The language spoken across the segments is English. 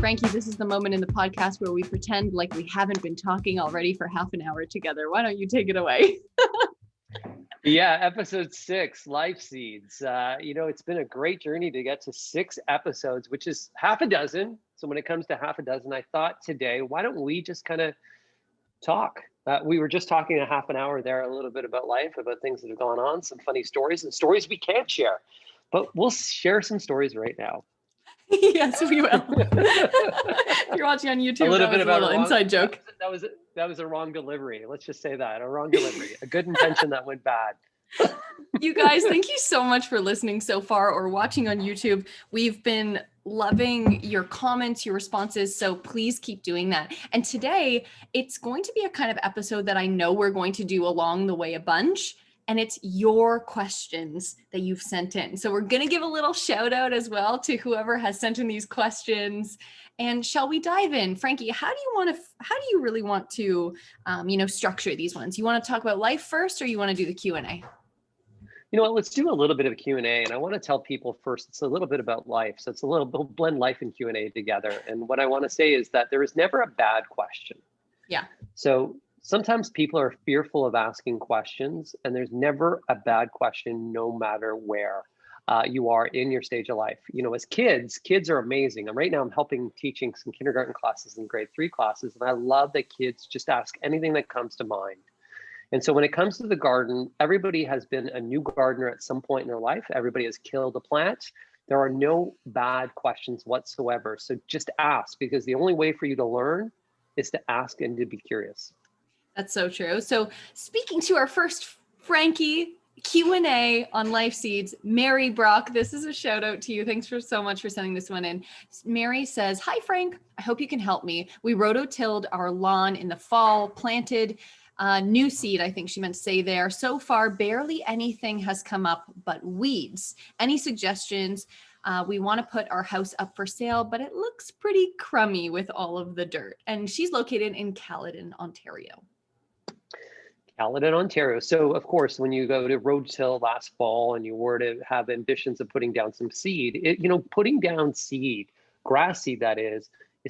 Frankie, this is the moment in the podcast where we pretend like we haven't been talking already for half an hour together. Why don't you take it away? Yeah, episode 6, Life Seeds. It's been a great journey to get to 6 episodes, which is half a dozen. So when it comes to half a dozen, I thought today, why don't we just kind of talk? We were just talking a half an hour there, a little bit about life, about things that have gone on, some funny stories and stories we can't share. But we'll share some stories right now. Yes, we will. If you're watching on YouTube, that was a little inside joke. That was a wrong delivery. Let's just say that, a wrong delivery, a good intention that went bad. You guys, thank you so much for listening so far or watching on YouTube. We've been loving your comments, your responses, so please keep doing that. And today, it's going to be a kind of episode that I know we're going to do along the way a bunch. And it's your questions that you've sent in. So we're going to give a little shout out as well to whoever has sent in these questions. And shall we dive in? Frankie, how do you really want to, structure these ones? You want to talk about life first, or you want to do the Q&A? You know what, let's do a little bit of a Q&A. And I want to tell people first, it's a little bit about life. So it's a little blend life and Q&A together. And what I want to say is that there is never a bad question. Yeah. So sometimes people are fearful of asking questions, and there's never a bad question, no matter where you are in your stage of life. You know, as kids are amazing. And right now I'm teaching some kindergarten classes and grade 3 classes. And I love that kids just ask anything that comes to mind. And so when it comes to the garden, everybody has been a new gardener at some point in their life. Everybody has killed a plant. There are no bad questions whatsoever. So just ask, because the only way for you to learn is to ask and to be curious. That's so true. So speaking to our first Frankie Q&A on Life Seeds, Mary Brock, this is a shout out to you. Thanks so much for sending this one in. Mary says, "Hi Frank, I hope you can help me. We rototilled our lawn in the fall, planted new seed," I think she meant to say there. "So far, barely anything has come up but weeds. Any suggestions? We want to put our house up for sale, but it looks pretty crummy with all of the dirt." And she's located in Caledon, Ontario. Caledon, Ontario. So of course, when you go to roadkill last fall and you were to have ambitions of putting down some seed, putting down seed, grass seed that is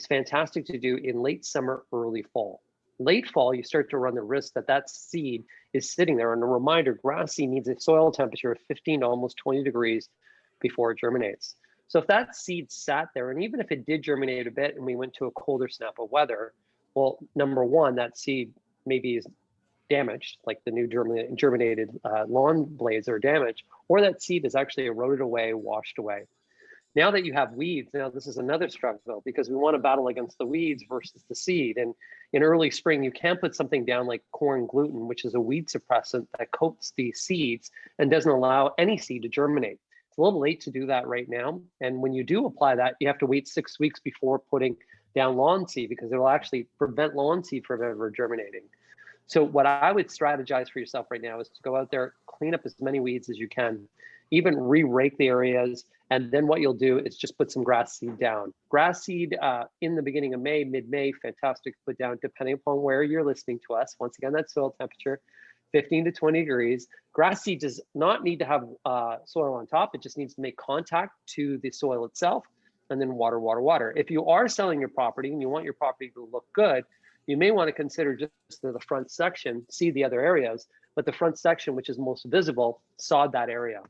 fantastic to do in late summer, early fall. Late fall, you start to run the risk that seed is sitting there. And a reminder, grass seed needs a soil temperature of 15 to almost 20 degrees before it germinates. So if that seed sat there, and even if it did germinate a bit and we went to a colder snap of weather, well, number one, that seed maybe is damaged, like the new germinated lawn blades are damaged, or that seed is actually eroded away, washed away. Now that you have weeds, now this is another struggle, because we want to battle against the weeds versus the seed. And in early spring, you can put something down like corn gluten, which is a weed suppressant that coats the seeds and doesn't allow any seed to germinate. It's a little late to do that right now. And when you do apply that, you have to wait 6 weeks before putting down lawn seed, because it will actually prevent lawn seed from ever germinating. So what I would strategize for yourself right now is to go out there, clean up as many weeds as you can, even re-rake the areas. And then what you'll do is just put some grass seed down. Grass seed in the beginning of May, mid-May, fantastic to put down, depending upon where you're listening to us. Once again, that soil temperature, 15 to 20 degrees. Grass seed does not need to have soil on top. It just needs to make contact to the soil itself, and then water, water, water. If you are selling your property and you want your property to look good, you may want to consider just the front section, seed the other areas, but the front section, which is most visible, sod that area.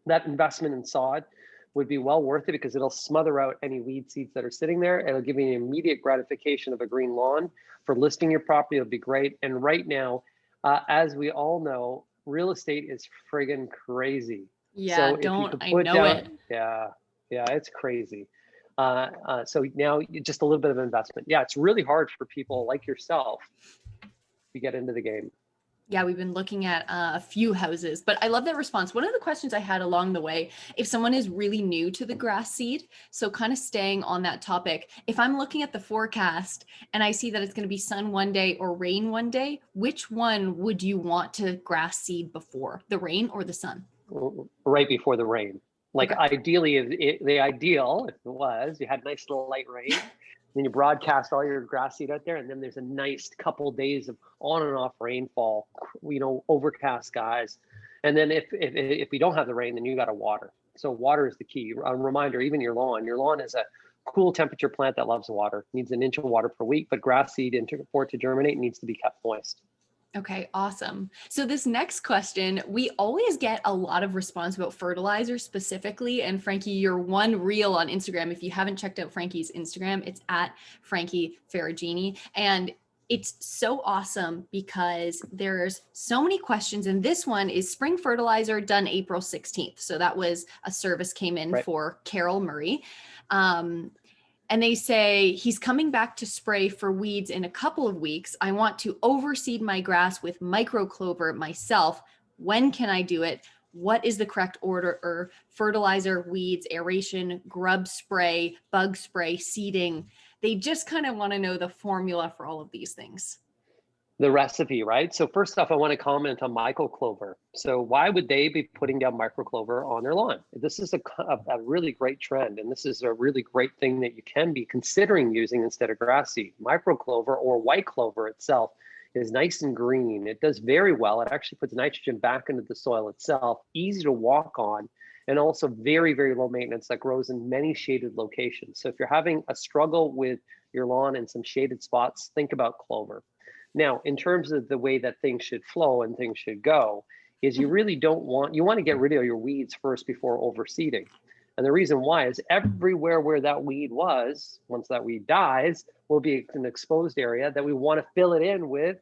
That investment in sod would be well worth it, because it'll smother out any weed seeds that are sitting there. It'll give you an immediate gratification of a green lawn. For listing your property, it'll be great. And right now, as we all know, real estate is friggin' crazy. Yeah, so I know it. Yeah, it's crazy. So now just a little bit of investment. Yeah, it's really hard for people like yourself to get into the game. Yeah, we've been looking at a few houses, but I love that response. One of the questions I had along the way, if someone is really new to the grass seed, so kind of staying on that topic, if I'm looking at the forecast and I see that it's going to be sun one day or rain one day, which one would you want to grass seed before, the rain or the sun? Right before the rain. Like okay. Ideally, the ideal, if it was, you had nice little light rain, then you broadcast all your grass seed out there, and then there's a nice couple days of on and off rainfall, overcast skies. And then if we don't have the rain, then you got to water. So water is the key. A reminder, even your lawn is a cool temperature plant that loves water, needs an inch of water per week, but grass seed for it to germinate needs to be kept moist. Okay, awesome. So this next question, we always get a lot of response about fertilizer specifically. And Frankie, your one reel on Instagram, if you haven't checked out Frankie's Instagram, it's at Frankie Ferragini. And it's so awesome because there's so many questions. And this one is spring fertilizer done April 16th. So that was a service came in for Carol Murray. And they say, he's coming back to spray for weeds in a couple of weeks. I want to overseed my grass with microclover myself. When can I do it? What is the correct order or fertilizer, weeds, aeration, grub spray, bug spray, seeding? They just kind of want to know the formula for all of these things. The recipe, right? So first off, I want to comment on microclover. So why would they be putting down microclover on their lawn? This is a really great trend, and this is a really great thing that you can be considering using instead of grass seed. Microclover or white clover itself is nice and green. It does very well. It actually puts nitrogen back into the soil itself, easy to walk on, and also very, very low maintenance that grows in many shaded locations. So if you're having a struggle with your lawn in some shaded spots, think about clover. Now, in terms of the way that things should flow and things should go, is you really want to get rid of your weeds first before overseeding. And the reason why is everywhere where that weed was, once that weed dies, will be an exposed area that we want to fill it in with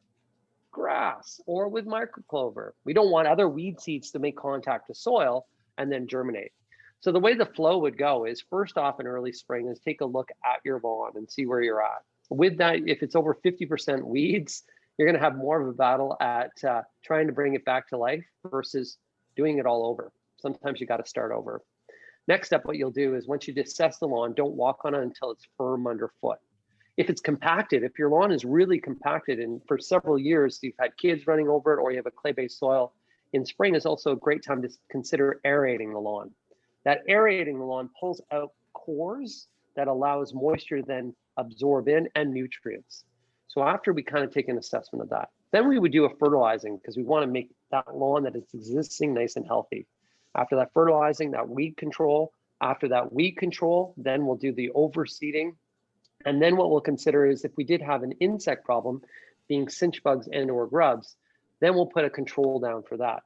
grass or with microclover. We don't want other weed seeds to make contact with soil and then germinate. So the way the flow would go is first off in early spring is take a look at your lawn and see where you're at. With that, if it's over 50% weeds, you're going to have more of a battle at trying to bring it back to life versus doing it all over. Sometimes you got to start over. Next up, what you'll do is once you assess the lawn, don't walk on it until it's firm underfoot. If it's compacted, if your lawn is really compacted and for several years you've had kids running over it or you have a clay-based soil, in spring is also a great time to consider aerating the lawn. That aerating the lawn pulls out pores that allows moisture to then absorb in and nutrients. So after we kind of take an assessment of that, then we would do a fertilizing because we want to make that lawn that is existing nice and healthy. After that fertilizing, that weed control, after that weed control, then we'll do the overseeding. And then what we'll consider is if we did have an insect problem, being cinch bugs and or grubs, then we'll put a control down for that.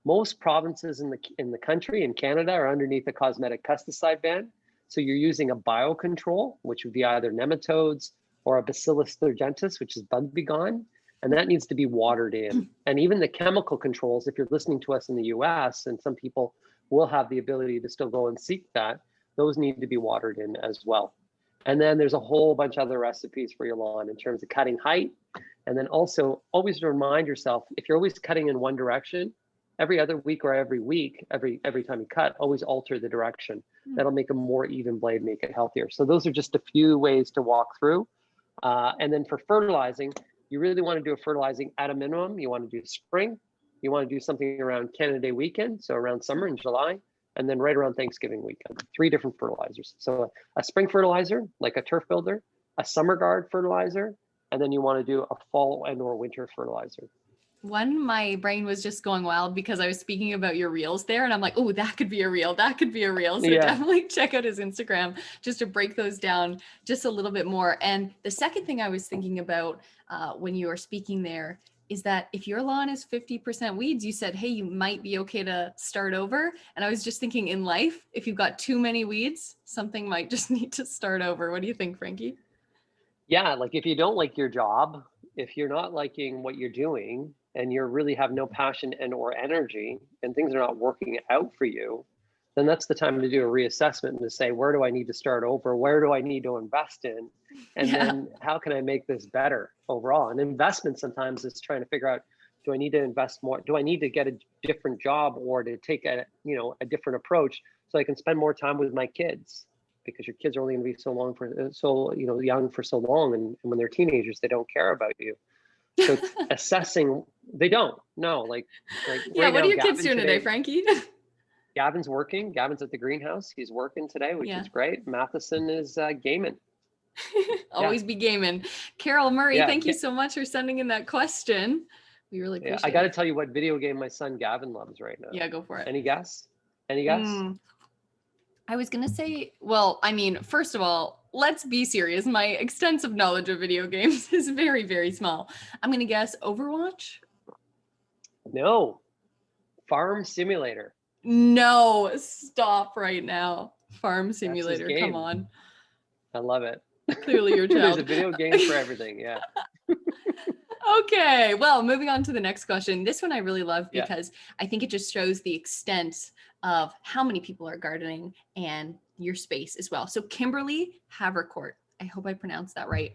Most provinces in the country, in Canada, are underneath a cosmetic pesticide ban. So you're using a biocontrol, which would be either nematodes or a Bacillus thuringiensis, which is bug begone, and that needs to be watered in. And even the chemical controls, if you're listening to us in the US, and some people will have the ability to still go and seek that, those need to be watered in as well. And then there's a whole bunch of other recipes for your lawn in terms of cutting height. And then also always remind yourself, if you're always cutting in one direction, every other week or every week, every time you cut, always alter the direction. That'll make a more even blade, make it healthier. So those are just a few ways to walk through. And then for fertilizing, you really want to do a fertilizing at a minimum. You want to do spring. You want to do something around Canada Day weekend, so around summer in July, and then right around Thanksgiving weekend. 3 different fertilizers. So a spring fertilizer, like a turf builder, a summer guard fertilizer, and then you want to do a fall and or winter fertilizer. My brain was just going wild because I was speaking about your reels there and I'm like, oh, that could be a reel. That could be a reel. So definitely check out his Instagram just to break those down just a little bit more. And the second thing I was thinking about when you were speaking there is that if your lawn is 50% weeds, you said, hey, you might be okay to start over. And I was just thinking in life, if you've got too many weeds, something might just need to start over. What do you think, Frankie? Yeah, like if you don't like your job, if you're not liking what you're doing, and you really have no passion and or energy and things are not working out for you, then that's the time to do a reassessment and to say, where do I need to start over? Where do I need to invest in? And then how can I make this better overall? And investment sometimes is trying to figure out, do I need to invest more? Do I need to get a different job or to take a different approach so I can spend more time with my kids? Because your kids are only going to be young for so long. And when they're teenagers, they don't care about you. So assessing, they don't. No, like yeah. Right what now, are your Gavin kids doing today, Frankie? Gavin's working. Gavin's at the greenhouse. He's working today, which is great. Matheson is gaming. Always be gaming. Carol Murray, thank you so much for sending in that question. We really appreciate it. I got to tell you what video game my son Gavin loves right now. Yeah, go for it. Any guess? Any guess? I was going to say, well, I mean, first of all, let's be serious. My extensive knowledge of video games is very, very small. I'm going to guess Overwatch. No, Farm Simulator. No, stop right now. Farm That's his Simulator, come game. on. I love it. Clearly your There's a child. video game for everything. Yeah. Okay, well, moving on to the next question. This one I really love Yeah. because I think it just shows the extent of how many people are gardening and your space as well. So Kimberly Havercourt, I hope I pronounced that right.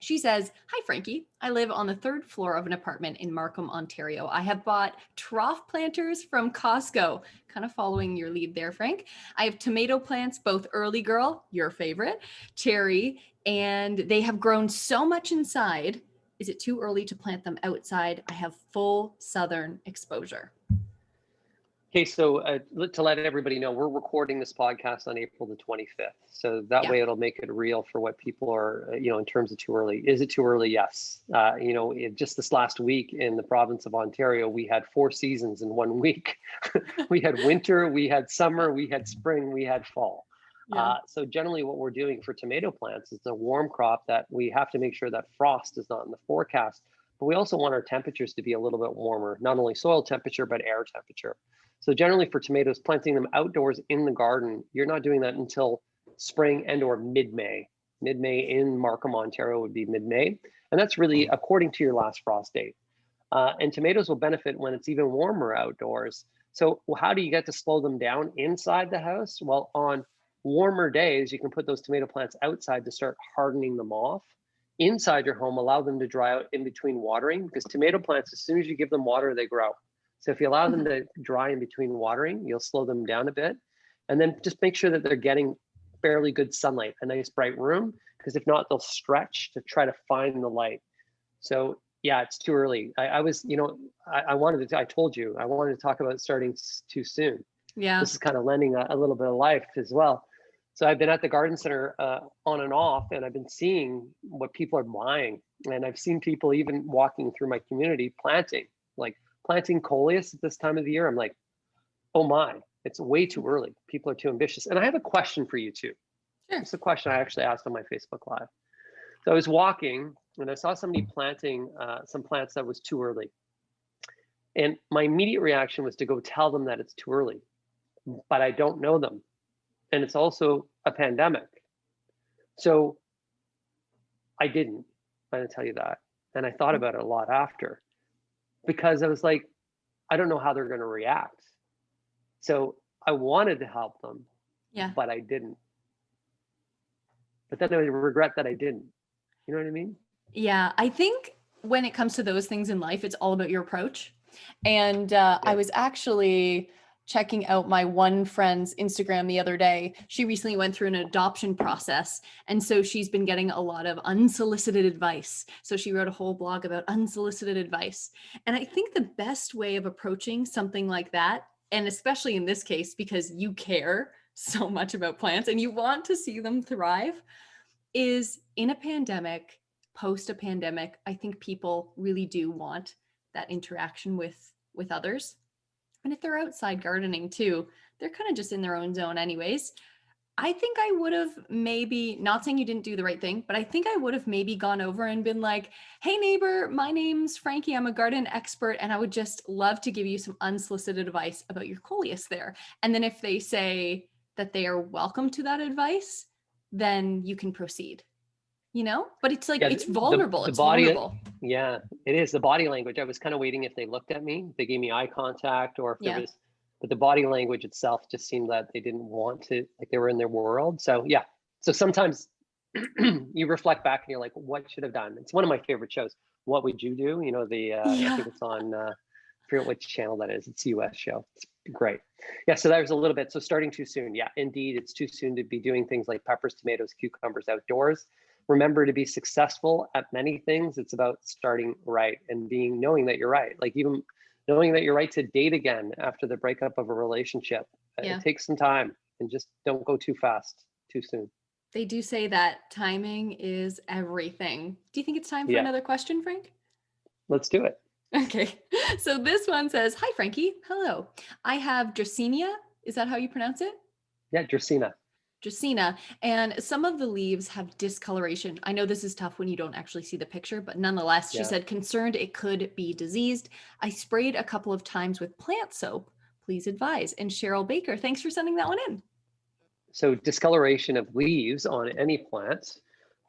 She says, "Hi, Frankie. I live on the third floor of an apartment in Markham, Ontario. I have bought trough planters from Costco." Kind of following your lead there, Frank. "I have tomato plants, both early girl, your favorite, cherry, and they have grown so much inside. Is it too early to plant them outside? I have full southern exposure." Okay, so to let everybody know, we're recording this podcast on April the 25th. So that Yeah. way it'll make it real for what people are, in terms of too early. Is it too early? Yes. Just this last week in the province of Ontario, we had 4 seasons in 1 week. We had winter, we had summer, we had spring, we had fall. Yeah. So generally what we're doing for tomato plants is a warm crop that we have to make sure that frost is not in the forecast, but we also want our temperatures to be a little bit warmer, not only soil temperature, but air temperature. So generally for tomatoes, planting them outdoors in the garden, you're not doing that until spring and or mid-May. Mid-May in Markham, Ontario would be mid-May. And that's really according to your last frost date. And tomatoes will benefit when it's even warmer outdoors. So how do you get to slow them down inside the house? Well, on warmer days, you can put those tomato plants outside to start hardening them off. Inside your home, allow them to dry out in between watering, because tomato plants, as soon as you give them water, they grow. So if you allow them to dry in between watering, you'll slow them down a bit. And then just make sure that they're getting fairly good sunlight, a nice bright room, because if not, they'll stretch to try to find the light. So yeah, it's too early. I told you, I wanted to talk about starting too soon. Yeah. This is kind of lending a little bit of life as well. So I've been at the garden center on and off, and I've been seeing what people are buying. And I've seen people even walking through my community planting coleus at this time of the year. I'm like, oh my, it's way too early. People are too ambitious. And I have a question for you too. Sure. It's a question I actually asked on my Facebook Live. So I was walking and I saw somebody planting some plants that was too early. And my immediate reaction was to go tell them that it's too early, but I don't know them. And it's also a pandemic. So I didn't tell you that. And I thought about it a lot after, because I was like, I don't know how they're going to react. So I wanted to help them, Yeah. but I didn't. But then I regret that I didn't. You know what I mean? Yeah. I think when it comes to those things in life, it's all about your approach. And I was actually checking out my one friend's Instagram the other day. She recently went through an adoption process. And so she's been getting a lot of unsolicited advice. So she wrote a whole blog about unsolicited advice. And I think the best way of approaching something like that, and especially in this case, because you care so much about plants and you want to see them thrive, is in a pandemic, post a pandemic, I think people really do want that interaction with others. And if they're outside gardening too, they're kind of just in their own zone anyways. I think I would have maybe, not saying you didn't do the right thing, but I think I would have maybe gone over and been like, "Hey neighbor, my name's Frankie. I'm a garden expert and I would just love to give you some unsolicited advice about your coleus there." And then if they say that they are welcome to that advice, then you can proceed. But it's like, it's vulnerable. The it's body, vulnerable. yeah, it is the body language. I was kind of waiting if they looked at me, if they gave me eye contact, or if there was, but the body language itself just seemed that they didn't want to, like they were in their world. So yeah, so sometimes you reflect back and you're like, what should have done? It's one of my favorite shows. What Would You Do? I think it's on, I forget which channel that is. It's a US show. It's great. Yeah, so there's a little bit. So starting too soon. Yeah, indeed, it's too soon to be doing things like peppers, tomatoes, cucumbers outdoors. Remember, to be successful at many things, it's about starting right and knowing that you're right. Like even knowing that you're right to date again after the breakup of a relationship. It takes some time, and just don't go too fast, too soon. They do say that timing is everything. Do you think it's time for another question, Frank? Let's do it. Okay. So this one says, "Hi, Frankie. Hello. I have Dracaena." Is that how you pronounce it? Yeah, Dracaena. Dracaena, and some of the leaves have discoloration. I know this is tough when you don't actually see the picture, but nonetheless, she Yeah. said, concerned it could be diseased. I sprayed a couple of times with plant soap. Please advise. And Cheryl Baker, thanks for sending that one in. So discoloration of leaves on any plant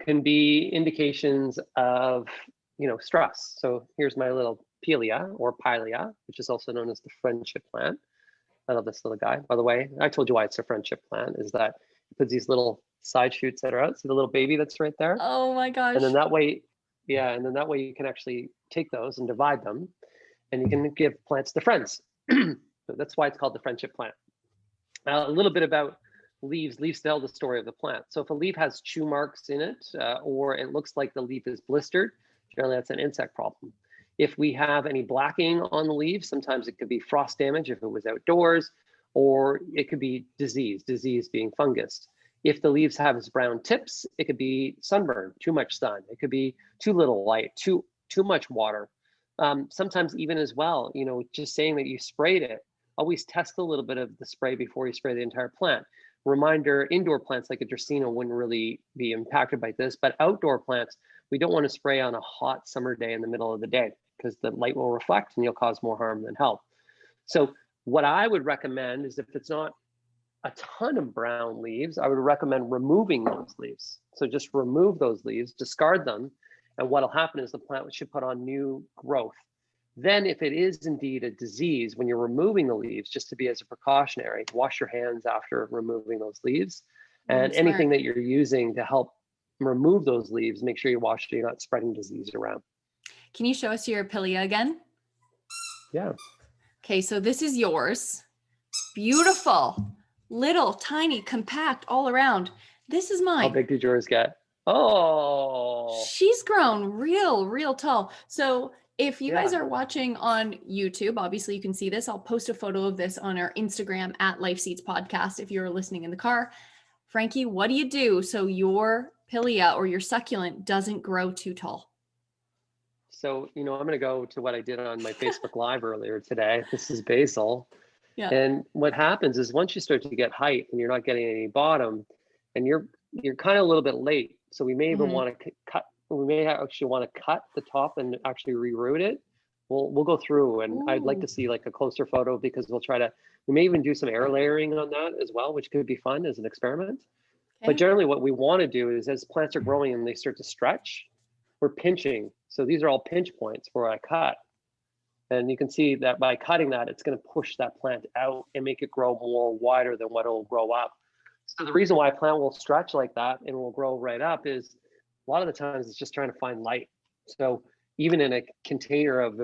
can be indications of, stress. So here's my little Pelia or Pilea, which is also known as the friendship plant. I love this little guy. By the way, I told you why it's a friendship plant, is that it puts these little side shoots that are out. See the little baby that's right there? Oh my And then gosh. that way, yeah, and then that way you can actually take those and divide them, and you can give plants to friends. So that's why it's called the friendship plant. A little bit about leaves. Leaves tell the story of the plant. So if a leaf has chew marks in it, or it looks like the leaf is blistered, generally that's an insect problem. If we have any blacking on the leaves, sometimes it could be frost damage if it was outdoors, or it could be disease being fungus. If the leaves have brown tips, it could be sunburn, too much sun. It could be too little light, too much water. Sometimes even as well, just saying that you sprayed it, always test a little bit of the spray before you spray the entire plant. Reminder, indoor plants like a Dracaena wouldn't really be impacted by this, but outdoor plants, we don't want to spray on a hot summer day in the middle of the day because the light will reflect and you'll cause more harm than help. So what I would recommend is if it's not a ton of brown leaves, I would recommend removing those leaves. So just remove those leaves, discard them, and what'll happen is the plant should put on new growth. Then if it is indeed a disease, when you're removing the leaves, just to be as a precautionary, wash your hands after removing those leaves. And anything that you're using to help remove those leaves, make sure you wash it, you're not spreading disease around. Can you show us your Pilia again? Yeah. Okay, so this is yours. Beautiful, little, tiny, compact all around. This is mine. How big did yours get? Oh. She's grown real tall. So if you guys are watching on YouTube, obviously you can see this. I'll post a photo of this on our Instagram at Life Seeds Podcast if you're listening in the car. Frankie, what do you do so your Pilia or your succulent doesn't grow too tall? So, I'm going to go to what I did on my Facebook Live earlier today. This is basil. Yeah. And what happens is once you start to get height and you're not getting any bottom, and you're kind of a little bit late. So we may even want to cut. We may actually want to cut the top and actually reroot it. We'll go through, and I'd like to see like a closer photo because we may even do some air layering on that as well, which could be fun as an experiment. Okay. But generally what we want to do is as plants are growing and they start to stretch, we're pinching. So these are all pinch points where I cut. And you can see that by cutting that, it's going to push that plant out and make it grow more wider than what it'll grow up. So the reason why a plant will stretch like that and will grow right up is a lot of the times it's just trying to find light. So even in a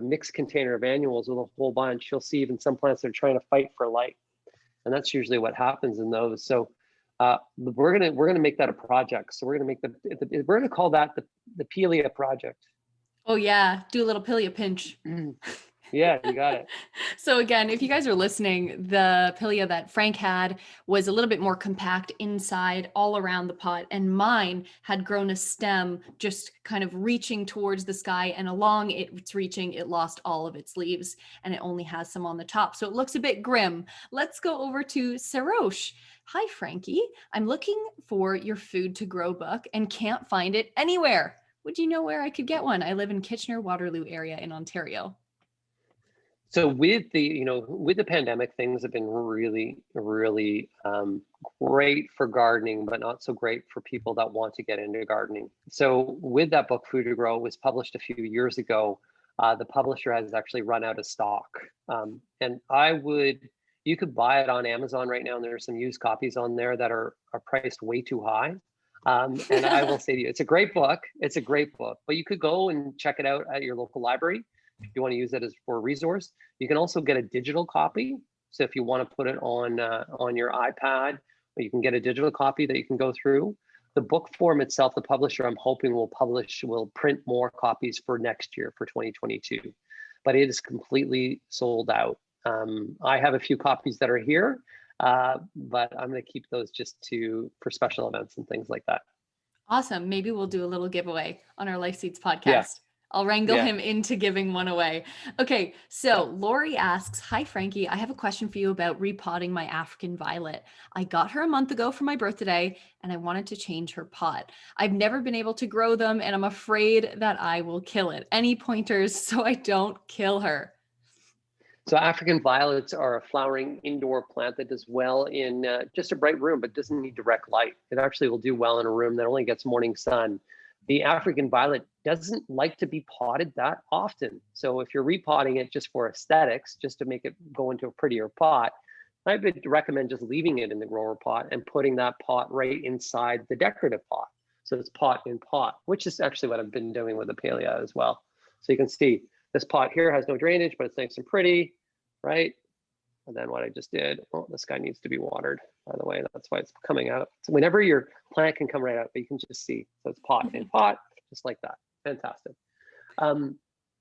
mixed container of annuals with a whole bunch, you'll see even some plants that are trying to fight for light. And that's usually what happens in those. So we're gonna make that a project. So we're gonna call that the Pelia project. Oh yeah, do a little Pilia pinch. Yeah, you got it. So again, if you guys are listening, the Pilia that Frank had was a little bit more compact inside all around the pot, and mine had grown a stem just kind of reaching towards the sky, and along it's reaching, it lost all of its leaves and it only has some on the top. So it looks a bit grim. Let's go over to Sarosh. Hi, Frankie. I'm looking for your food to grow book and can't find it anywhere. Would you know where I could get one? I live in Kitchener-Waterloo area in Ontario. So with the pandemic, things have been really great for gardening, but not so great for people that want to get into gardening. So with that book, Food to Grow, was published a few years ago. The publisher has actually run out of stock, and you could buy it on Amazon right now, and there are some used copies on there that are priced way too high. And I will say to you, it's a great book. It's a great book, but you could go and check it out at your local library if you want to use it for a resource. You can also get a digital copy. So if you want to put it on your iPad, you can get a digital copy that you can go through. The book form itself, the publisher, I'm hoping will print more copies for next year, for 2022, but it is completely sold out. I have a few copies that are here, but I'm going to keep those just for special events and things like that. Awesome. Maybe we'll do a little giveaway on our Life Seeds podcast. Yeah. I'll wrangle Yeah. him into giving one away. Okay, so Lori asks, "Hi Frankie, I have a question for you about repotting my African violet. I got her a month ago for my birthday and I wanted to change her pot. I've never been able to grow them and I'm afraid that I will kill it. Any pointers so I don't kill her?" So African violets are a flowering indoor plant that does well in just a bright room, but doesn't need direct light. It actually will do well in a room that only gets morning sun. The African violet doesn't like to be potted that often. So if you're repotting it just for aesthetics, just to make it go into a prettier pot, I would recommend just leaving it in the grower pot and putting that pot right inside the decorative pot. So it's pot in pot, which is actually what I've been doing with the Palea as well. So you can see this pot here has no drainage, but it's nice and pretty, right? And then what I just did, oh, this guy needs to be watered, by the way. That's why it's coming out. So whenever your plant can come right out, but you can just see. So it's pot in pot, just like that. Fantastic.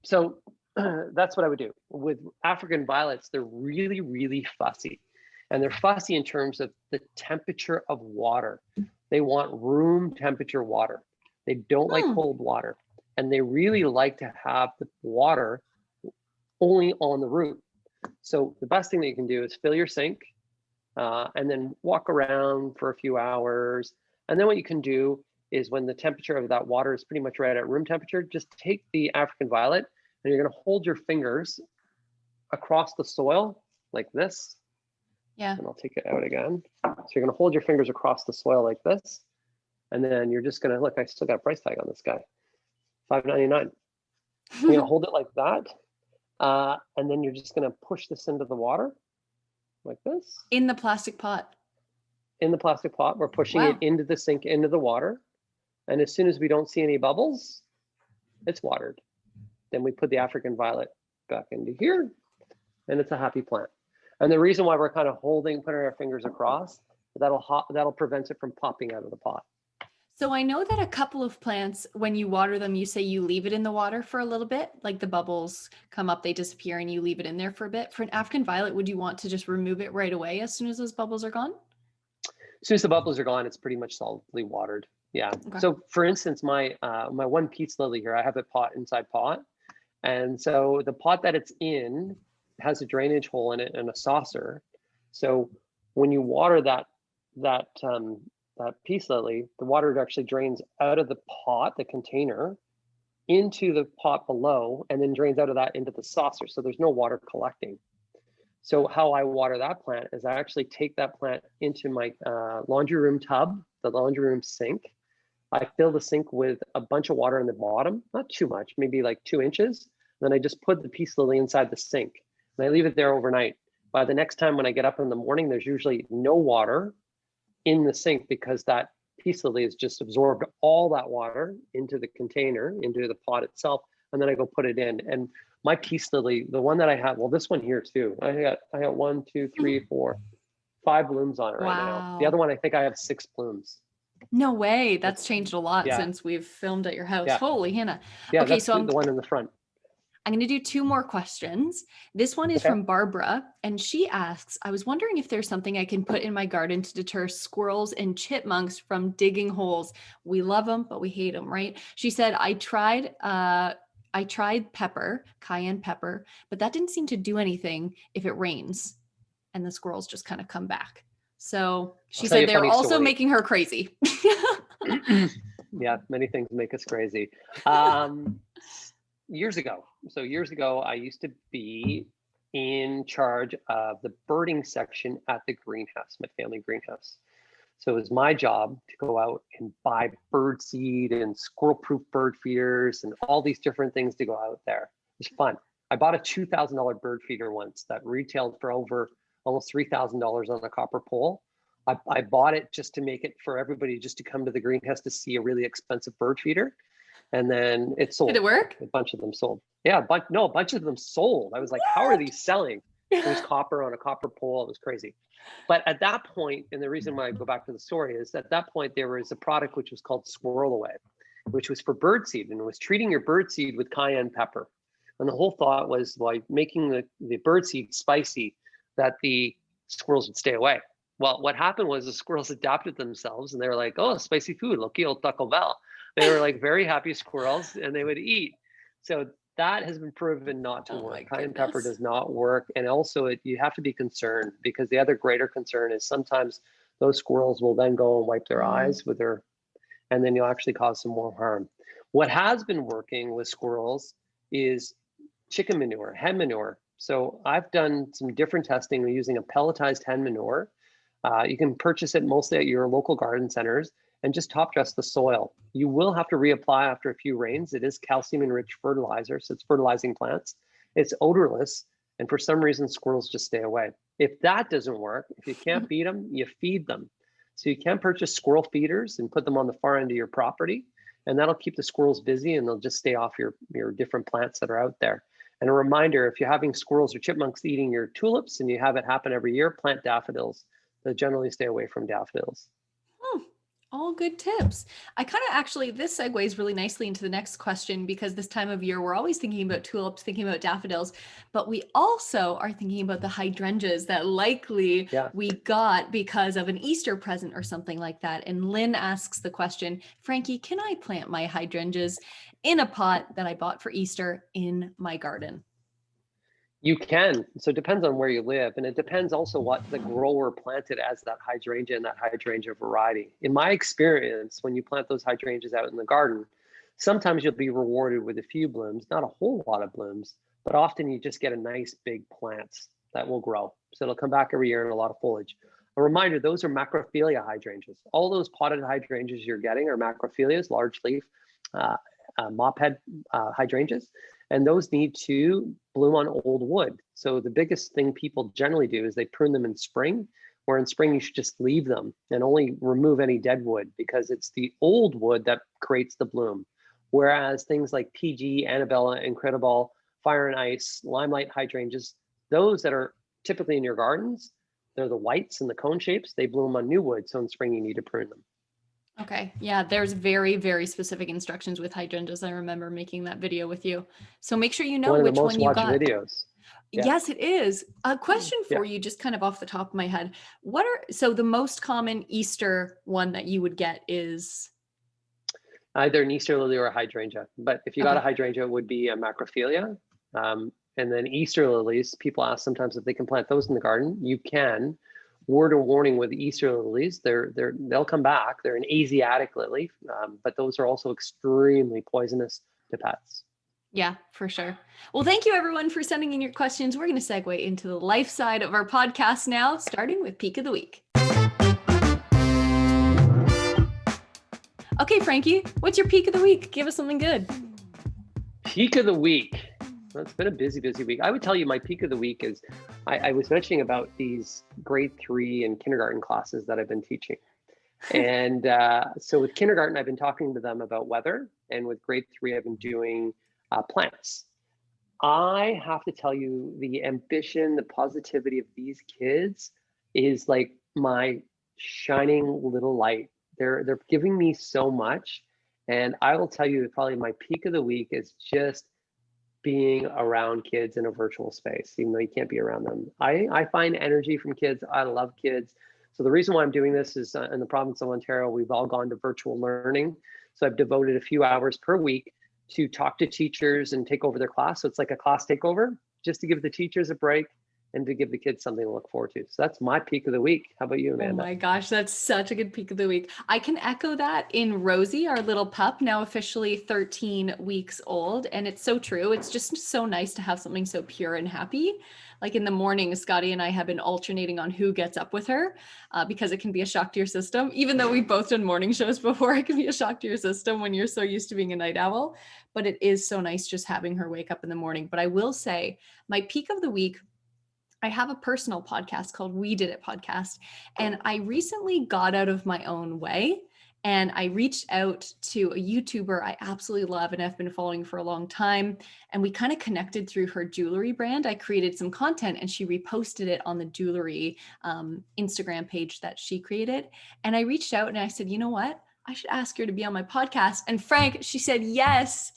So that's what I would do. With African violets, they're really, really fussy. And they're fussy in terms of the temperature of water. They want room temperature water. They don't like cold water. And they really like to have the water only on the root. So the best thing that you can do is fill your sink and then walk around for a few hours. And then what you can do is when the temperature of that water is pretty much right at room temperature, just take the African violet and you're going to hold your fingers across the soil like this. Yeah. And I'll take it out again. So you're going to hold your fingers across the soil like this. And then you're just going to, look, I still got a price tag on this guy, $5.99. You're going to hold it like that. And then you're just going to push this into the water like this. In the plastic pot. In the plastic pot, we're pushing it into the sink, into the water. And as soon as we don't see any bubbles, it's watered. Then we put the African violet back into here and it's a happy plant. And the reason why we're kind of putting our fingers across, that'll prevent it from popping out of the pot. So I know that a couple of plants, when you water them, you say you leave it in the water for a little bit, like the bubbles come up, they disappear and you leave it in there for a bit. For an African violet, would you want to just remove it right away as soon as those bubbles are gone? As soon as the bubbles are gone, it's pretty much solidly watered. Yeah. Okay. So for instance, my one peace lily here, I have a pot inside pot. And so the pot that it's in has a drainage hole in it and a saucer. So when you water that peace lily, the water actually drains out of the pot, the container, into the pot below, and then drains out of that into the saucer. So there's no water collecting. So how I water that plant is I actually take that plant into my laundry room tub, the laundry room sink. I fill the sink with a bunch of water in the bottom, not too much, maybe like 2 inches. Then I just put the peace lily inside the sink and I leave it there overnight. By the next time when I get up in the morning, there's usually no water in the sink because that peace lily has just absorbed all that water into the container, into the pot itself, and then I go put it in. And my peace lily, the one that I have, well, this one here too, I got 1, 2, 3, 4, 5 blooms on it right now. The other one, I think I have 6 blooms. No way. That's changed a lot since we've filmed at your house. Yeah. Holy Hannah. Yeah, okay, that's so the one in the front. I'm going to do 2 more questions. This one is from Barbara, and she asks, I was wondering if there's something I can put in my garden to deter squirrels and chipmunks from digging holes. We love them, but we hate them, right? She said, I tried pepper, cayenne pepper, but that didn't seem to do anything if it rains and the squirrels just kind of come back. So she said they're also making her crazy. Yeah, many things make us crazy. Years ago, I used to be in charge of the birding section at the greenhouse, my family greenhouse. So it was my job to go out and buy bird seed and squirrel-proof bird feeders and all these different things to go out there. It was fun. I bought a $2,000 bird feeder once that retailed for over almost $3,000 on a copper pole. I bought it just to make it for everybody just to come to the greenhouse to see a really expensive bird feeder. And then it sold. Did it work? A bunch of them sold. Yeah, but no, a bunch of them sold. I was like, how are these selling? It was copper on a copper pole. It was crazy. But at that point, and the reason why I go back to the story is at that point, there was a product which was called Squirrel Away, which was for birdseed, and it was treating your birdseed with cayenne pepper. And the whole thought was by making the birdseed spicy that the squirrels would stay away. Well, what happened was the squirrels adapted themselves and they were like, oh, spicy food, look, Taco Bell. They were like very happy squirrels and they would eat. So that has been proven not to Oh my work. Cayenne pepper goodness. does not work. And also you have to be concerned, because the other greater concern is sometimes those squirrels will then go and wipe their Mm. eyes with and then you'll actually cause some more harm. What has been working with squirrels is chicken manure, hen manure. So I've done some different testing using a pelletized hen manure. You can purchase it mostly at your local garden centers and just top dress the soil. You will have to reapply after a few rains. It is calcium enriched fertilizer, so it's fertilizing plants. It's odorless, and for some reason, squirrels just stay away. If that doesn't work, if you can't beat them, you feed them. So you can purchase squirrel feeders and put them on the far end of your property, and that'll keep the squirrels busy, and they'll just stay off your different plants that are out there. And a reminder, if you're having squirrels or chipmunks eating your tulips and you have it happen every year, plant daffodils. They generally stay away from daffodils. Hmm. All good tips. I kind of actually, this segues really nicely into the next question, because this time of year, we're always thinking about tulips, thinking about daffodils, but we also are thinking about the hydrangeas that likely Yeah. we got because of an Easter present or something like that. And Lynn asks the question, Frankie, can I plant my hydrangeas in a pot that I bought for Easter in my garden? You can. So it depends on where you live. And it depends also what the grower planted as that hydrangea and that hydrangea variety. In my experience, when you plant those hydrangeas out in the garden, sometimes you'll be rewarded with a few blooms, not a whole lot of blooms, but often you just get a nice big plant that will grow. So it'll come back every year in a lot of foliage. A reminder, those are macrophilia hydrangeas. All those potted hydrangeas you're getting are macrophilias, large leaf, mophead hydrangeas, and those need to bloom on old wood. So the biggest thing people generally do is they prune them in spring, where in spring you should just leave them and only remove any dead wood, because it's the old wood that creates the bloom. Whereas things like PG, Annabella, Incredible, Fire and Ice, Limelight hydrangeas, those that are typically in your gardens, they're the whites and the cone shapes, they bloom on new wood. So in spring you need to prune them. Okay. Yeah, there's very, very specific instructions with hydrangeas. I remember making that video with you. So make sure you know One of the which most one you watched got. videos. Yeah. Yes, it is. A question Yeah. for you, just kind of off the top of my head. So the most common Easter one that you would get is? Either an Easter lily or a hydrangea. But if you got a Okay. hydrangea, it would be a macrophilia. And then Easter lilies, people ask sometimes if they can plant those in the garden. You can. Word of warning with Easter lilies, they'll come back. They're an Asiatic lily, but those are also extremely poisonous to pets. Yeah, for sure. Well, thank you everyone for sending in your questions. We're going to segue into the life side of our podcast now, starting with Peak of the Week. Okay, Frankie, what's your peak of the week? Give us something good. Peak of the week. Well, it's been a busy week. I would tell you my peak of the week is I was mentioning about these grade 3 and kindergarten classes that I've been teaching. And so with kindergarten, I've been talking to them about weather. And with grade 3, I've been doing plants. I have to tell you, the ambition, the positivity of these kids is like my shining little light. They're giving me so much. And I will tell you, probably my peak of the week is just being around kids in a virtual space, even though you can't be around them. I find energy from kids. I love kids. So the reason why I'm doing this is in the province of Ontario, we've all gone to virtual learning. So I've devoted a few hours per week to talk to teachers and take over their class. So it's like a class takeover, just to give the teachers a break and to give the kids something to look forward to. So that's my peak of the week. How about you, Amanda? Oh my gosh, that's such a good peak of the week. I can echo that in Rosie, our little pup, now officially 13 weeks old. And it's so true. It's just so nice to have something so pure and happy. Like in the morning, Scotty and I have been alternating on who gets up with her because it can be a shock to your system. Even though we've both done morning shows before, it can be a shock to your system when you're so used to being a night owl. But it is so nice just having her wake up in the morning. But I will say my peak of the week, I have a personal podcast called We Did It Podcast. And I recently got out of my own way and I reached out to a YouTuber I absolutely love and have been following for a long time. And we kind of connected through her jewelry brand. I created some content and she reposted it on the jewelry Instagram page that she created. And I reached out and I said, you know what? I should ask her to be on my podcast. And Frank, she said yes.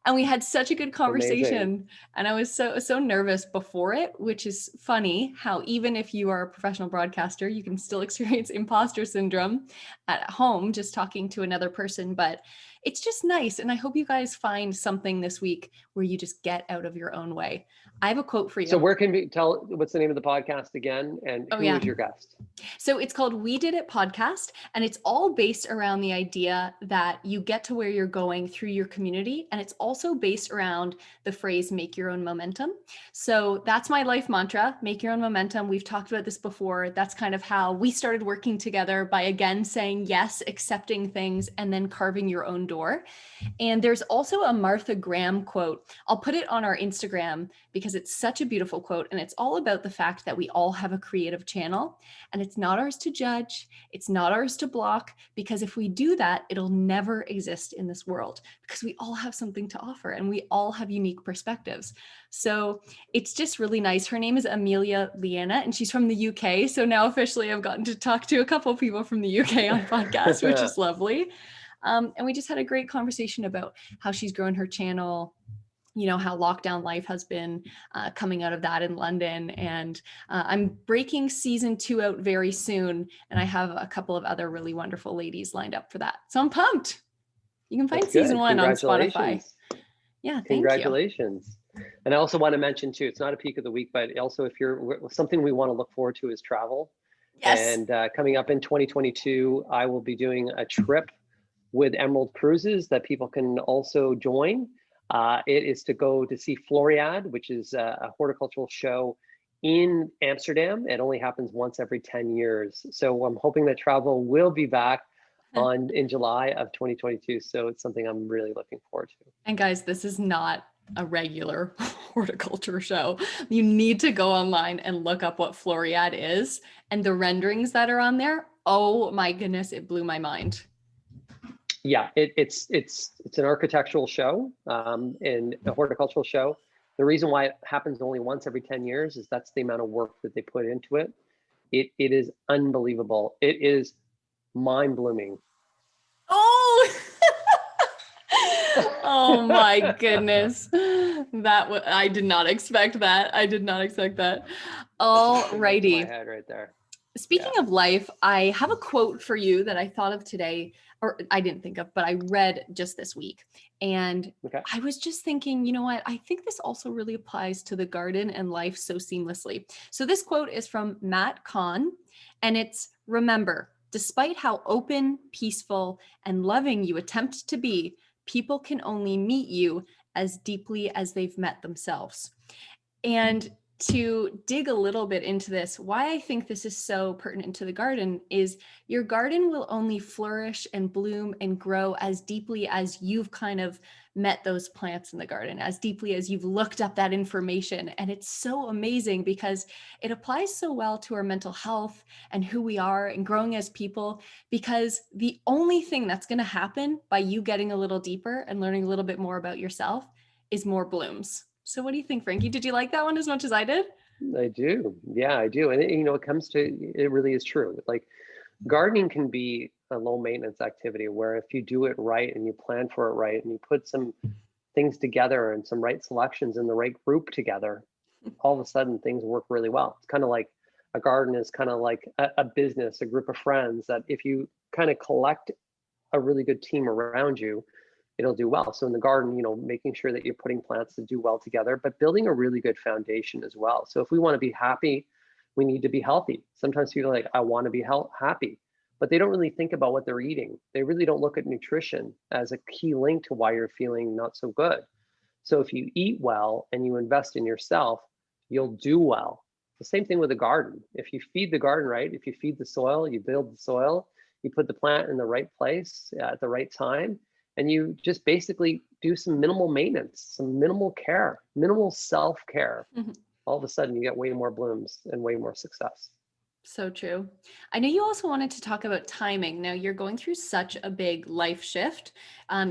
And we had such a good conversation. Amazing. And I was so nervous before it, which is funny how even if you are a professional broadcaster, you can still experience imposter syndrome at home just talking to another person. But it's just nice. And I hope you guys find something this week where you just get out of your own way. I have a quote for you. So where can we tell, what's the name of the podcast again? And Oh, who yeah. is your guest? So it's called We Did It Podcast, and it's all based around the idea that you get to where you're going through your community. And it's also based around the phrase, make your own momentum. So that's my life mantra, make your own momentum. We've talked about this before. That's kind of how we started working together, by again saying yes, accepting things, and then carving your own door. And there's also a Martha Graham quote. I'll put it on our Instagram because it's such a beautiful quote. And it's all about the fact that we all have a creative channel, and it's not ours to judge. It's not ours to block, because if we do that, it'll never exist in this world, because we all have something to offer and we all have unique perspectives. So it's just really nice. Her name is Amelia Leanna, and she's from the UK. So now officially I've gotten to talk to a couple of people from the UK on podcasts, which is lovely. And we just had a great conversation about how she's grown her channel, you know, how lockdown life has been coming out of that in London. And I'm breaking season 2 out very soon. And I have a couple of other really wonderful ladies lined up for that. So I'm pumped. You can find season 1 on Spotify. Yeah, thank Congratulations. You. And I also want to mention too, it's not a peak of the week, but also if you're, something we want to look forward to is travel. Yes. And coming up in 2022, I will be doing a trip with Emerald Cruises that people can also join. It is to go to see Floriade, which is a horticultural show in Amsterdam. It only happens once every 10 years. So I'm hoping that travel will be back in July of 2022. So it's something I'm really looking forward to. And guys, this is not a regular horticulture show. You need to go online and look up what Floriade is, and the renderings that are on there. Oh my goodness, it blew my mind. Yeah, it's an architectural show and a horticultural show. The reason why it happens only once every 10 years is that's the amount of work that they put into it. It is unbelievable. It is mind-blowing. Oh, oh my goodness. I did not expect that. I did not expect that. All righty. My head right there. Speaking of life, I have a quote for you that I thought of today, or I didn't think of, but I read just this week. And I was just thinking, you know what? I think this also really applies to the garden and life so seamlessly. So this quote is from Matt Kahn, and it's, remember, despite how open, peaceful, and loving you attempt to be, people can only meet you as deeply as they've met themselves. And to dig a little bit into this, why I think this is so pertinent to the garden is your garden will only flourish and bloom and grow as deeply as you've kind of met those plants in the garden, as deeply as you've looked up that information. And it's so amazing because it applies so well to our mental health and who we are and growing as people, because the only thing that's going to happen by you getting a little deeper and learning a little bit more about yourself is more blooms. So what do you think, Frankie? Did you like that one as much as I did? I do. Yeah, I do. And it comes to, it really is true. Like gardening can be a low maintenance activity where if you do it right and you plan for it right and you put some things together and some right selections in the right group together, all of a sudden things work really well. It's kind of like a garden is kind of like a business, a group of friends that if you kind of collect a really good team around you, it'll do well. So in the garden, making sure that you're putting plants to do well together, but building a really good foundation as well. So if we want to be happy, we need to be healthy. Sometimes people are like, I want to be happy, but they don't really think about what they're eating. They really don't look at nutrition as a key link to why you're feeling not so good. So if you eat well and you invest in yourself, you'll do well. The same thing with a garden. If you feed the garden right, if you feed the soil, you build the soil, you put the plant in the right place at the right time, and you just basically do some minimal maintenance, some minimal care, minimal self-care. Mm-hmm. All of a sudden you get way more blooms and way more success. So true. I know you also wanted to talk about timing. Now you're going through such a big life shift.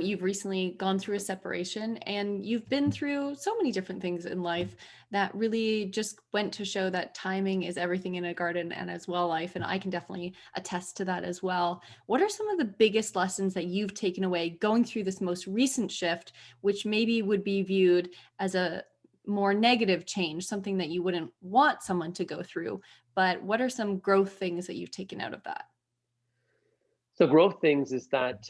You've recently gone through a separation and you've been through so many different things in life that really just went to show that timing is everything in a garden and as well life. And I can definitely attest to that as well. What are some of the biggest lessons that you've taken away going through this most recent shift, which maybe would be viewed as a more negative change, something that you wouldn't want someone to go through? But what are some growth things that you've taken out of that? So growth things is that,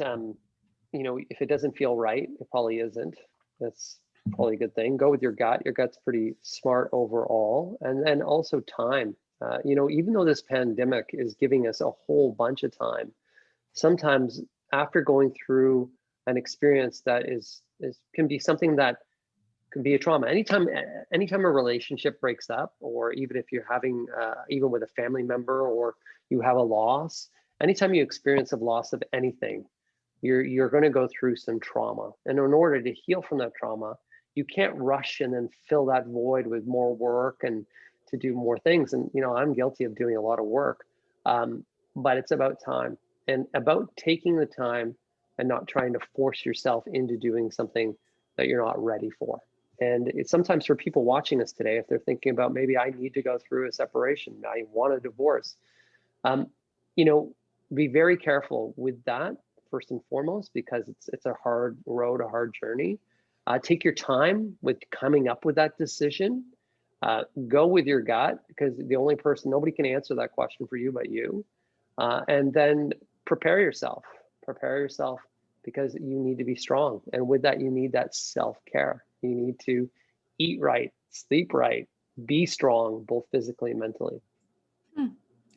if it doesn't feel right, it probably isn't. That's probably a good thing. Go with your gut. Your gut's pretty smart overall. And then also time. Even though this pandemic is giving us a whole bunch of time, sometimes after going through an experience that is can be something that can be a trauma. Anytime a relationship breaks up, or even if you're having, even with a family member, or you have a loss, anytime you experience a loss of anything, you're going to go through some trauma. And in order to heal from that trauma, you can't rush and then fill that void with more work and to do more things. And I'm guilty of doing a lot of work, but it's about time and about taking the time and not trying to force yourself into doing something that you're not ready for. And it's sometimes for people watching us today, if they're thinking about maybe I need to go through a separation, I want a divorce, um, be very careful with that first and foremost, because it's a hard road, a hard journey. Take your time with coming up with that decision. Go with your gut, because nobody can answer that question for you but you. And then prepare yourself because you need to be strong. And with that, you need that self-care. You need to eat right, sleep right, be strong, both physically and mentally.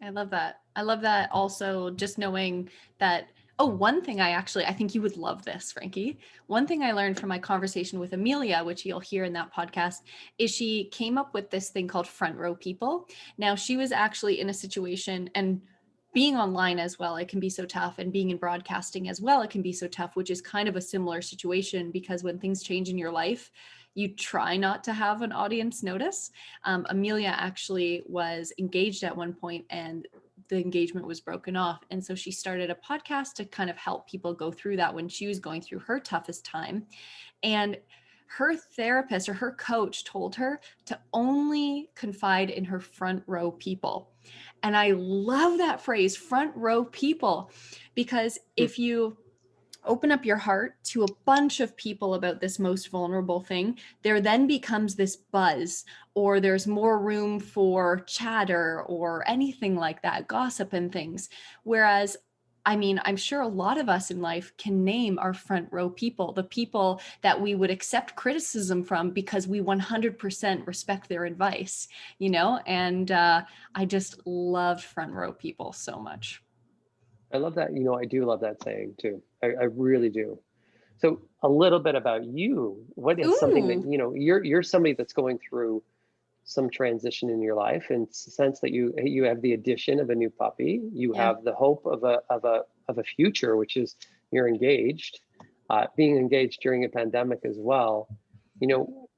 I love that. I love that also, just knowing that. Oh, one thing I think you would love this, Frankie. One thing I learned from my conversation with Amelia, which you'll hear in that podcast, is she came up with this thing called front row people. Now, she was actually in a situation, and being online as well, it can be so tough. And being in broadcasting as well, it can be so tough, which is kind of a similar situation, because when things change in your life, you try not to have an audience notice. Amelia actually was engaged at one point, and the engagement was broken off. And so she started a podcast to kind of help people go through that when she was going through her toughest time. And her therapist or her coach told her to only confide in her front row people. And I love that phrase, front row people, because if you open up your heart to a bunch of people about this most vulnerable thing, there then becomes this buzz, or there's more room for chatter or anything like that, gossip and things. Whereas, I'm sure a lot of us in life can name our front row people, the people that we would accept criticism from because we 100% respect their advice, and I just love front row people so much. I love that. I do love that saying too. I really do. So a little bit about you. What is something that, Ooh, you're somebody that's going through some transition in your life, in the sense that you have the addition of a new puppy. You yeah. have the hope of a future, which is you're engaged, being engaged during a pandemic as well, you know,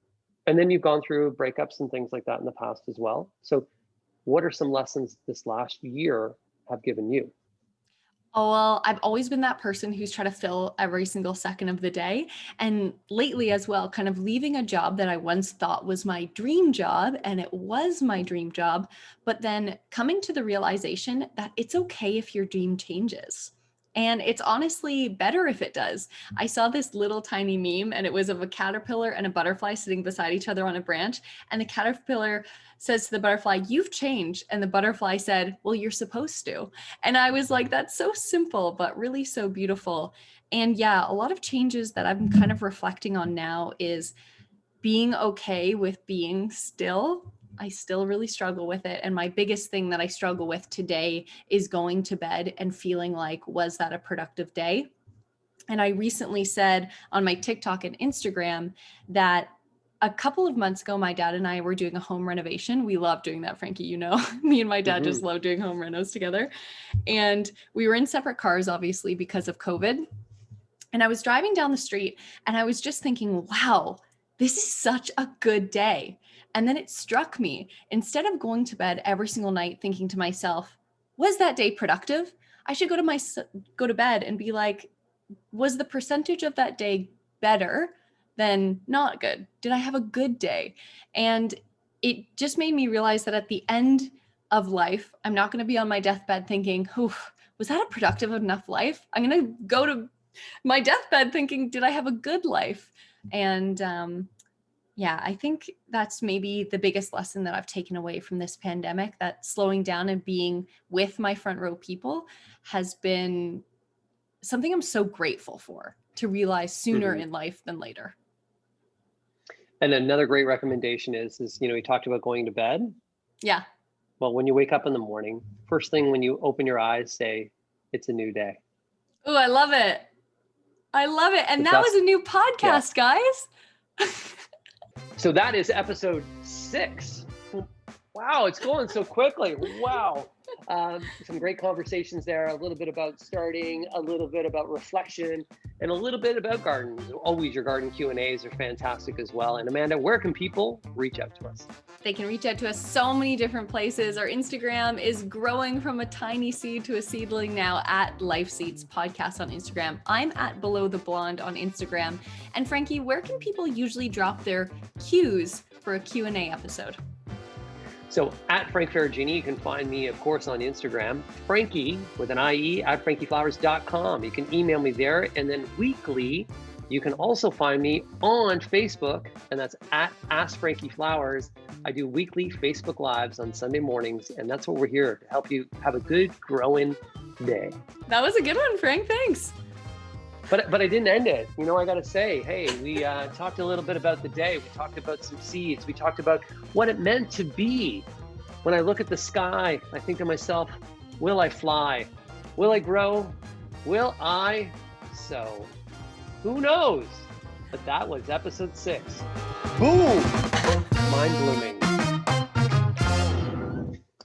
and then you've gone through breakups and things like that in the past as well. So what are some lessons this last year have given you? Oh, well, I've always been that person who's trying to fill every single second of the day. And lately as well, kind of leaving a job that I once thought was my dream job, and it was my dream job, but then coming to the realization that it's okay if your dream changes. And it's honestly better if it does. I saw this little tiny meme, and it was of a caterpillar and a butterfly sitting beside each other on a branch. And the caterpillar says to the butterfly, "You've changed." And the butterfly said, "Well, you're supposed to." And I was like, that's so simple, but really so beautiful. And yeah, a lot of changes that I'm kind of reflecting on now is being okay with being still. I still really struggle with it. And my biggest thing that I struggle with today is going to bed and feeling like, was that a productive day? And I recently said on my TikTok and Instagram that a couple of months ago, my dad and I were doing a home renovation. We love doing that, Frankie. Me and my dad just Hmm. love doing home renos together. And we were in separate cars, obviously, because of COVID. And I was driving down the street and I was just thinking, wow, this is such a good day. And then it struck me, instead of going to bed every single night thinking to myself, was that day productive? I should go to bed and be like, was the percentage of that day better than not good? Did I have a good day? And it just made me realize that at the end of life, I'm not going to be on my deathbed thinking, was that a productive enough life? I'm going to go to my deathbed thinking, did I have a good life? And yeah, I think that's maybe the biggest lesson that I've taken away from this pandemic, that slowing down and being with my front row people has been something I'm so grateful for, to realize sooner in life than later. And another great recommendation is, we talked about going to bed. Yeah. Well, when you wake up in the morning, first thing when you open your eyes, say, it's a new day. Oh, I love it. I love it. And that was a new podcast, guys. So that is episode 6. Wow, it's going so quickly. Wow. Some great conversations there, a little bit about starting, a little bit about reflection, and a little bit about gardens. Always your garden Q&As are fantastic as well. And Amanda, where can people reach out to us? They can reach out to us so many different places. Our Instagram is growing from a tiny seed to a seedling now, at Life Seeds Podcast on Instagram. I'm at Below the Blonde on Instagram. And Frankie, where can people usually drop their cues for a Q&A episode? So at Frank Ferragini, you can find me, of course, on Instagram, Frankie with an IE at frankieflowers.com. You can email me there. And then weekly, you can also find me on Facebook, and that's at Ask Frankie Flowers. I do weekly Facebook Lives on Sunday mornings, and that's what we're here to help you have a good growing day. That was a good one, Frank. Thanks. But I didn't end it. I got to say, hey, we talked a little bit about the day. We talked about some seeds. We talked about what it meant to be. When I look at the sky, I think to myself, will I fly? Will I grow? Will I sow? Who knows? But that was episode 6. Boom! Mind blooming.